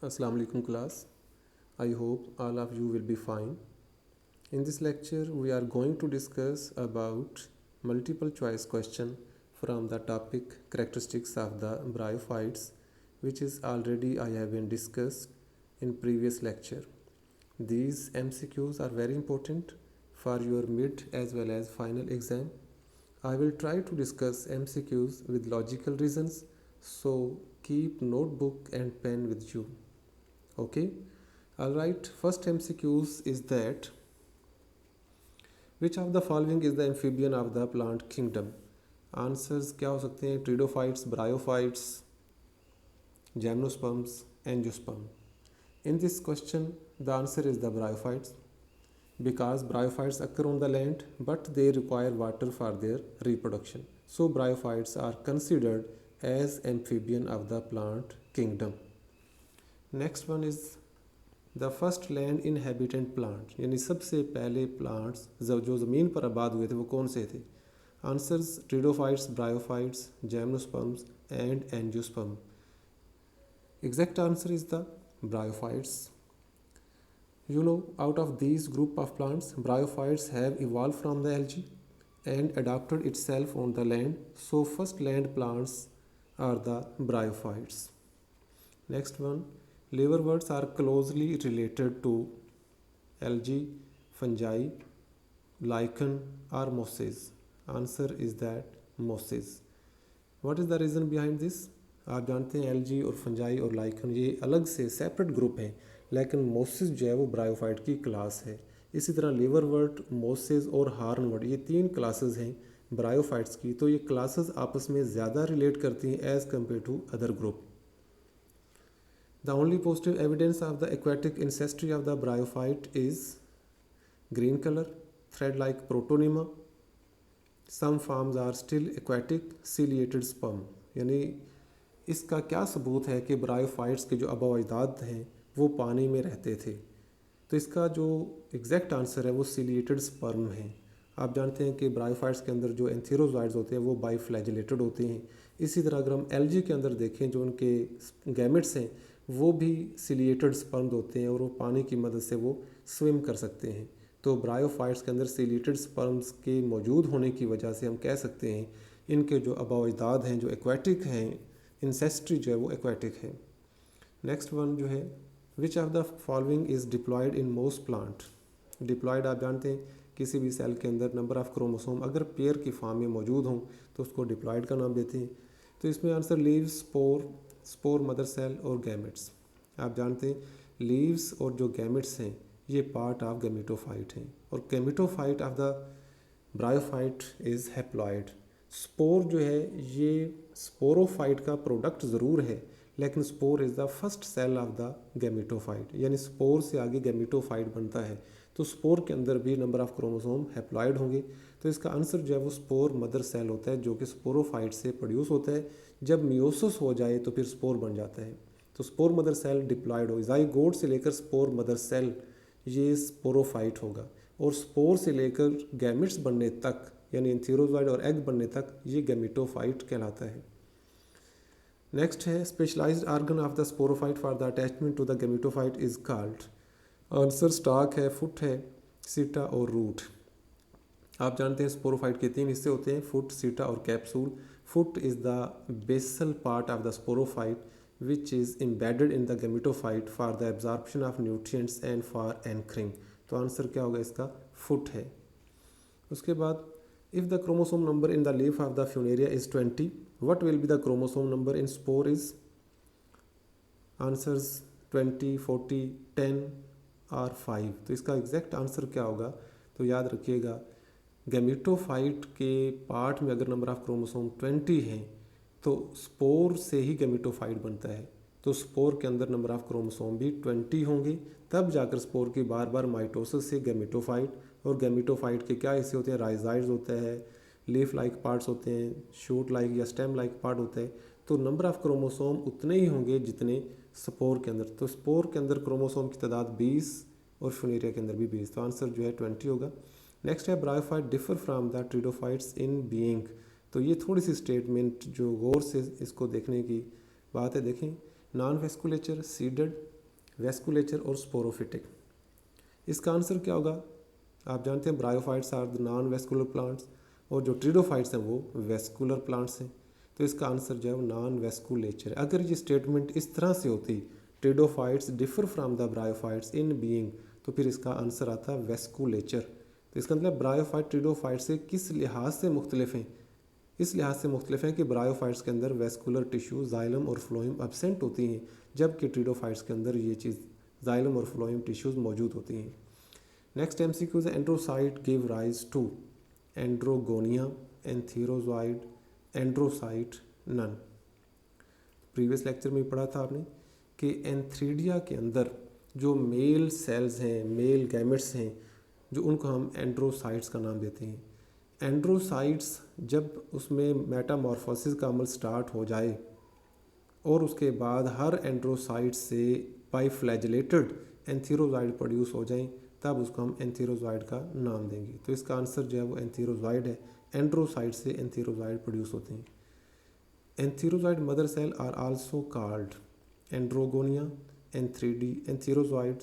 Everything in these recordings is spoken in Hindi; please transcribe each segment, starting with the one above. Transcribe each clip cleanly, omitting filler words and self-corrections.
Assalamu alaikum class. I hope all of you will be fine. In this lecture we are going to discuss about multiple choice question from the topic characteristics of the bryophytes, which is already I have been discussed in previous lecture. These MCQs are very important for your mid as well as final exam. I will try to discuss MCQs with logical reasons, so keep notebook and pen with you. Okay. Alright, first MCQs is that which of the following is the amphibian of the plant kingdom? Answers क्या हो सकते हैं? Pteridophytes, bryophytes, gymnosperms, angiosperm. In this question, the answer is the bryophytes because bryophytes occur on the land but they require water for their reproduction. So bryophytes are considered as amphibian of the plant kingdom. Next one is the first land inhabitant plant, यानी सबसे पहले प्लांट्स जो ज़मीन पर आबाद हुए थे वो कौन से थे? Answers pteridophytes, bryophytes, gymnosperms and angiosperm. Exact answer is the bryophytes. You know, out of these group of plants, bryophytes have evolved from the algae and adapted itself on the land. So first land plants are the bryophytes. Next one, liverworts are closely related to algae, fungi, lichen or mosses. Answer is that mosses. What is the reason behind this? आप जानते हैं एल्जी और फंजाई और लाइकन ये अलग से सेपरेट ग्रुप हैं, लेकिन मोसिस जो है वो ब्रायोफाइट की क्लास है. इसी तरह लिवरवर्ट, मोसेस और हार्नवर्ट ये तीन क्लासेस हैं ब्रायोफाइट्स की. तो ये क्लासेस आपस में ज़्यादा रिलेट करती हैं as compare to other group. The only positive evidence of the aquatic ancestry of the bryophyte is green color, thread-like protonema. Some forms are still aquatic, ciliated sperm. यानी इसका क्या सबूत है कि ब्रायोफाइट्स के जो आबा अजदाद हैं वो पानी में रहते थे? तो इसका जो एग्जैक्ट आंसर है वो सिलिएटेड स्पर्म है. आप जानते हैं कि ब्रायोफाइट्स के अंदर जो एंथेरोजॉइड्स होते हैं वो बाइफ्लैजिलेटेड होते हैं. इसी तरह अगर हम एल्जी के अंदर देखें जो उनके गैमेट्स हैं वो भी सिलिएटेड स्पर्म होते हैं और वो पानी की मदद से वो स्विम कर सकते हैं. तो ब्रायोफाइट्स के अंदर सिलिएटेड स्पर्म्स के मौजूद होने की वजह से हम कह सकते हैं इनके जो आबा अजदाद हैं जो एक्वाटिक हैं, इंसेस्ट्री जो है वो एक्वाटिक है. नेक्स्ट वन जो है which of the following is diploid in most plant. Diploid आप जानते हैं किसी भी सेल के अंदर नंबर ऑफ क्रोमोसोम अगर पेयर की फॉर्म में मौजूद हों तो उसको डिप्लॉयड का नाम देते हैं. तो इसमें answer leaves, spore mother cell और गैमेट्स. आप जानते हैं लीव्स और जो गैमेट्स हैं ये पार्ट ऑफ गैमेटोफाइट हैं और gametophyte of the bryophyte is haploid. Spore जो है ये स्पोरोफाइट का प्रोडक्ट ज़रूर है लेकिन spore is the first cell of the gametophyte, यानी स्पोर से आगे गैमेटोफाइट बनता है. तो स्पोर के अंदर भी नंबर ऑफ क्रोमोसोम हैप्लॉयड होंगे. तो इसका आंसर जो है वो स्पोर मदर सेल होता है जो कि स्पोरोफाइट से प्रोड्यूस होता है. जब मियोसिस हो जाए तो फिर स्पोर बन जाता है. तो स्पोर मदर सेल डिप्लॉयड हो, ज़ाइगोट से लेकर स्पोर मदर सेल ये स्पोरोफाइट होगा और स्पोर से लेकर गैमेट्स बनने तक यानी एंथेरोजॉइड और एग बनने तक ये गैमेटोफाइट कहलाता है. नेक्स्ट है specialised organ of the sporophyte for the attachment to the gametophyte is called. Answer stalk है, फुट है, सीटा और रूट. आप जानते हैं स्पोरोफाइट के तीन हिस्से होते हैं, फुट, सीटा और capsule. Foot is the basal part of the sporophyte which is embedded in the gametophyte for the absorption of nutrients and for anchoring. तो आंसर क्या होगा इसका? फुट है. उसके बाद if the chromosome number in the leaf of the Funaria is 20, what will be the chromosome number in spore is? Answers 20, 40, 10 और 5. तो इसका एग्जैक्ट आंसर क्या होगा? तो याद रखिएगा गैमेटोफाइट के पार्ट में अगर नंबर ऑफ क्रोमोसोम 20 हैं तो स्पोर से ही गैमेटोफाइट बनता है. तो स्पोर के अंदर नंबर ऑफ क्रोमोसोम भी 20 होंगे, तब जाकर स्पोर की बार बार माइटोसिस से गैमेटोफाइट. और गैमेटोफाइट के क्या हिस्से होते हैं? राइजाइड्स होता है, लीफ लाइक पार्ट्स होते हैं, शूट लाइक या स्टेम लाइक पार्ट होता है. तो नंबर ऑफ क्रोमोसोम उतने ही होंगे जितने स्पोर के अंदर. तो स्पोर के अंदर क्रोमोसोम की तादाद 20 और फ्यूनेरिया के अंदर भी 20. तो आंसर जो है 20 होगा. नेक्स्ट है bryophyte differ from the pteridophytes in being. तो ये थोड़ी सी स्टेटमेंट जो गौर से इसको देखने की बात है. देखें नॉन वेस्कुलेचर, सीडेड, वेस्कुलेचर और स्पोरोफिटिक। इसका आंसर क्या होगा? आप जानते हैं bryophytes are the non vascular plants और जो ट्रिडोफाइट्स हैं वो वेस्कुलर प्लांट्स हैं। तो इसका आंसर जो है वो नॉन वेस्कुलेचर। अगर ये स्टेटमेंट इस तरह से होती, pteridophytes differ from the bryophytes in being, तो फिर इसका आंसर आता वेस्कुलेचर। तो इसका मतलब ब्रायोफाइट ट्रिडोफाइट से किस लिहाज से मुख्तलिफ हैं? इस लिहाज से मुख्तलिफ हैं कि ब्रायोफाइट्स के अंदर वेस्कुलर टिश्यू जाइलम और फ्लोएम एब्सेंट होती हैं, जबकि ट्रिडोफाइट्स के अंदर ये चीज़ जाइलम और फ्लोएम टिश्यूज़ मौजूद होती हैं। नेक्स्ट MCQ है androcyte give rise to androgonia, antherozoid, androcyte, none. Previous lecture में पढ़ा था आपने कि एंथ्रीडिया के अंदर जो मेल सेल्स हैं, मेल गैमेट्स हैं, जो उनको हम एंड्रोसाइट्स का नाम देते हैं। एंड्रोसाइट्स जब उसमें मेटामॉर्फोसिस का अमल स्टार्ट हो जाए और उसके बाद हर एंड्रोसाइट से बाइफ्लैजिलेटेड एंथीरोजॉइड प्रोड्यूस हो जाएं, तब उसको हम एंथीरोजॉइड का नाम देंगे। तो इसका आंसर जो है वो एंथीरोजॉइड है। एंड्रोसाइट से एंथीरोजॉइड प्रोड्यूस होते हैं। Antherozoid mother cell are also called androgonia, antherozoid,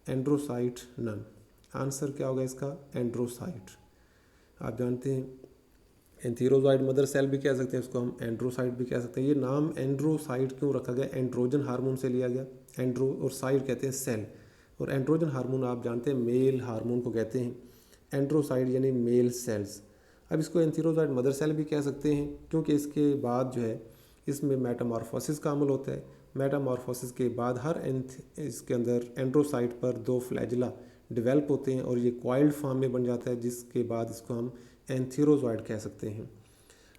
androcyte, none. Answer क्या होगा इसका? एंड्रोसाइट। आप जानते हैं एंथीरोजॉइड मदर सेल भी कह सकते हैं, उसको हम एंड्रोसाइट भी कह सकते हैं। ये नाम एंड्रोसाइट क्यों रखा गया? एंड्रोजन हार्मोन से लिया गया। एंड्रो और साइड कहते हैं सेल, और एंड्रोजन हार्मोन आप जानते हैं मेल हार्मोन को कहते हैं। एंड्रोसाइड यानी मेल सेल्स। अब इसको एंथीरोजॉइड मदर सेल भी कह सकते हैं, क्योंकि इसके बाद जो है इसमें मेटामॉर्फोसिस का अमल होता है। मेटामॉर्फोसिस के बाद हर इसके अंदर एंड्रोसाइट पर 2 फ्लैजिला डेवलप होते हैं और ये कॉइल्ड फॉर्म में बन जाता है, जिसके बाद इसको हम एंथीरोजॉइड कह सकते हैं।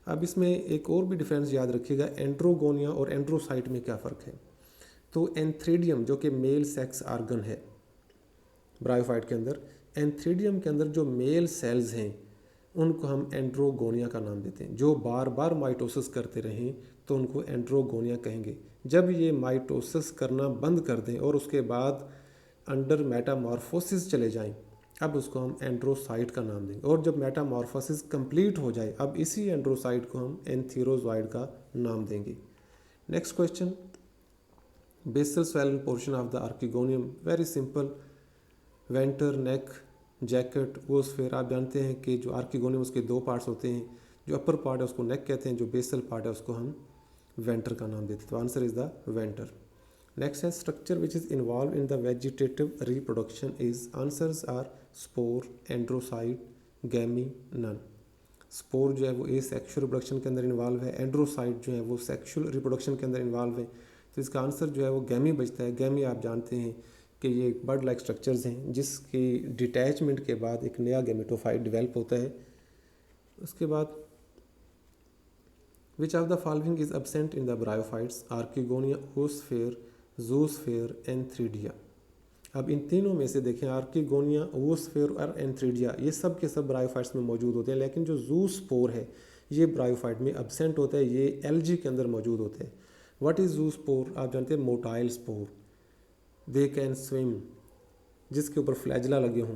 अब इसमें एक और भी डिफरेंस याद रखिएगा, एंड्रोगोनिया और एंड्रोसाइट में क्या फ़र्क है। तो एंथ्रीडियम जो कि मेल सेक्स आर्गन है ब्रायोफाइट के अंदर, एंथ्रीडियम के अंदर जो मेल सेल्स हैं उनको हम एंड्रोगोनिया का नाम देते हैं। जो बार बार माइटोसिस करते रहें तो उनको एंड्रोगोनिया कहेंगे। जब ये माइटोसिस करना बंद कर दें और उसके बाद अंडर मेटामॉर्फोसिस चले जाएं, अब उसको हम एंड्रोसाइट का नाम देंगे। और जब मेटामॉर्फोसिस कंप्लीट हो जाए, अब इसी एंड्रोसाइट को हम एंथीरोजॉइड का नाम देंगे। Next question, basal swollen portion of the archegonium, very simple, venter, neck, jacket, oosphere. आप जानते हैं कि जो आर्किगोनियम उसके 2 पार्ट्स होते हैं, जो अपर पार्ट है उसको नेक कहते हैं, जो बेसल पार्ट है उसको हम वेंटर का नाम देते हैं। तो answer is the venter. Next है structure which is involved in the vegetative reproduction is, answers are spore, androcyte, gemmae, none. Spore जो है वो सेक्सुअल रिप्रोडक्शन के अंदर इन्वॉल्व है, एंड्रोसाइट जो है वो सेक्सुअल रिप्रोडक्शन के अंदर इन्वॉल्व है। तो इसका आंसर जो है वो गैमी बचता है। गैमी आप जानते हैं कि ये बर्ड लाइक स्ट्रक्चर्स हैं जिसकी डिटैचमेंट के बाद एक नया गैमेटोफाइट डेवलप होता है। उसके बाद which of the following is absent in the bryophytes, archegonia, oosphere, zoosphere, antheridia. अब इन तीनों में से देखें, आर्किगोनिया, ओस्फेयर और एंथ्रीडिया ये सब के सब ब्रायोफाइट्स में मौजूद होते हैं, लेकिन जो जूस्पोर है ये ब्रायोफाइट में एब्सेंट होता है, ये एल्गी के अंदर मौजूद होते हैं। What is zoospore? आप जानते हैं motile spore, they can swim, जिसके ऊपर फ्लैजिला लगे हों।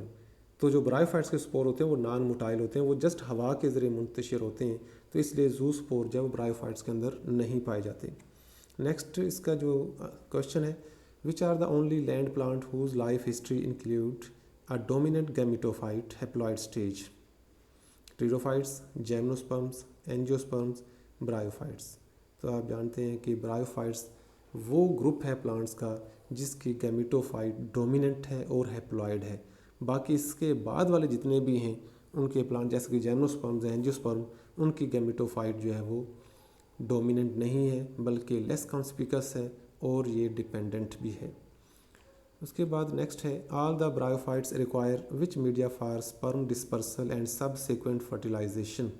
तो जो ब्रायोफाइट्स के स्पोर होते हैं वो नॉन मोटाइल होते हैं, वो जस्ट हवा के ज़रिए मुंतशिर होते हैं। तो इसलिए जूस्पोर जो है वो ब्रायोफाइट्स के अंदर नहीं पाए जाते। नेक्स्ट इसका जो क्वेश्चन है, which are the only land plant whose life history include a dominant gametophyte haploid stage, pteridophytes, gymnosperms, angiosperms, bryophytes. तो आप जानते हैं कि ब्रायोफाइट्स वो ग्रुप है प्लांट्स का जिसकी गैमेटोफाइट डोमिनेंट है और हैप्लॉइड है। बाकी इसके बाद वाले जितने भी हैं उनके प्लांट जैसे कि जिम्नोस्पर्म्स, एंजियोस्पर्म, उनकी गैमेटोफाइट जो है वो डोमिनेंट नहीं है बल्कि लेस कॉन्स्पिकस है और ये डिपेंडेंट भी है। उसके बाद नेक्स्ट है, all the bryophytes require which media for sperm dispersal and subsequent fertilisation.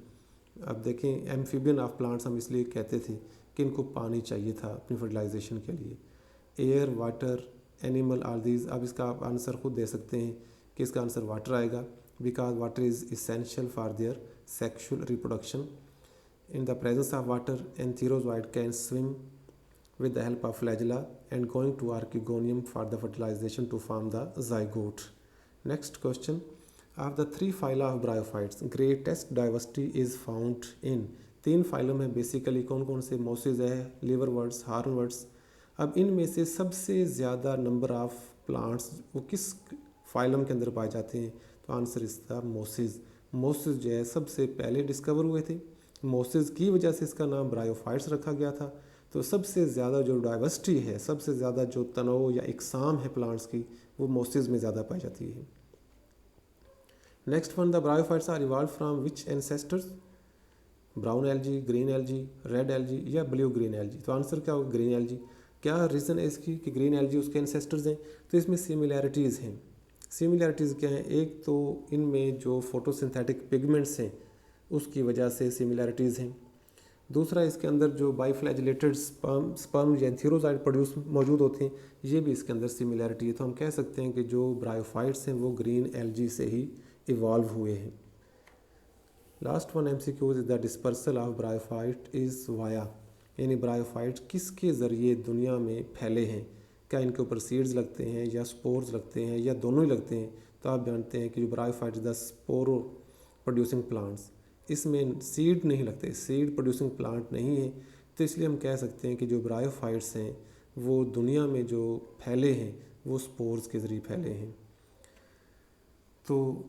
अब देखें, एम्फीबियन ऑफ प्लांट्स हम इसलिए कहते थे कि इनको पानी चाहिए था अपनी फर्टिलाइजेशन के लिए। Air, water, animal, all these. अब इसका आप आंसर खुद दे सकते हैं कि इसका आंसर वाटर आएगा, because water is essential for their sexual reproduction. In the presence of water, entherozoid can swim with the help of flagella and going to archegonium for the fertilization to form the zygote. Next question, of the 3 phyla of bryophytes, greatest diversity is found in। 3 phylum है बेसिकली, कौन कौन से? मोसिस है, लिवरवर्ट्स, हॉर्नवर्ट्स, अब इनमें से सबसे ज़्यादा नंबर ऑफ प्लांट्स वो किस फाइलम के अंदर पाए जाते हैं? तो आंसर इसका मोसिस। मोसिस जो है सबसे पहले डिस्कवर हुए थे। मोसिस की वजह से इसका नाम ब्रायोफाइट्स रखा गया था। तो सबसे ज़्यादा जो डाइवर्सिटी है, सबसे ज़्यादा जो तनोव या इकसाम है प्लांट्स की, वो मोसिस में ज़्यादा पाई जाती है। Next one, the bryophytes are evolve from which ancestors? Brown algae, green algae, red algae या ब्लू ग्रीन एल्जी? तो आंसर क्या होगा? Green algae. क्या रीज़न है इसकी कि ग्रीन एल्जी उसके एंसेस्टर्स हैं? तो इसमें सिमिलैरिटीज़ हैं। सिमिलैरिटीज़ क्या हैं? एक तो इनमें जो फोटोसिंथेटिक पिगमेंट्स हैं उसकी वजह से सिमिलैरिटीज़ हैं। दूसरा, इसके अंदर जो बाइफ्लैजिलेटेड स्पर्म या एंथेरोजाइट प्रोड्यूस मौजूद होते हैं, ये भी इसके अंदर सिमिलैरिटी है। तो हम कह सकते हैं कि जो ब्रायोफाइट्स हैं वो ग्रीन एल्जी से ही इवॉल्व हुए हैं। Last one MCQ is the dispersal of bryophyte is via, यानी ब्रायोफाइट किसके ज़रिए दुनिया में फैले हैं? क्या इनके ऊपर सीड्स लगते हैं या स्पोर्स लगते हैं या दोनों ही लगते हैं? तो आप जानते हैं कि जो bryophyte is the स्पोरो producing plants, इसमें सीड नहीं लगते, सीड प्रोड्यूसिंग प्लांट नहीं है। तो इसलिए हम कह सकते हैं कि जो ब्रायोफाइट्स हैं वो दुनिया में जो फैले हैं वो स्पोर्स के ज़रिए फैले हैं। तो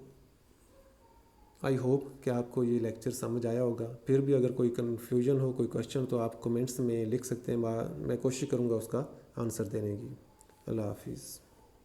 आई होप कि आपको ये लेक्चर समझ आया होगा। फिर भी अगर कोई कन्फ्यूजन हो, कोई क्वेश्चन, तो आप कमेंट्स में लिख सकते हैं। मैं कोशिश करूँगा उसका आंसर देने की। अल्लाह हाफिज़।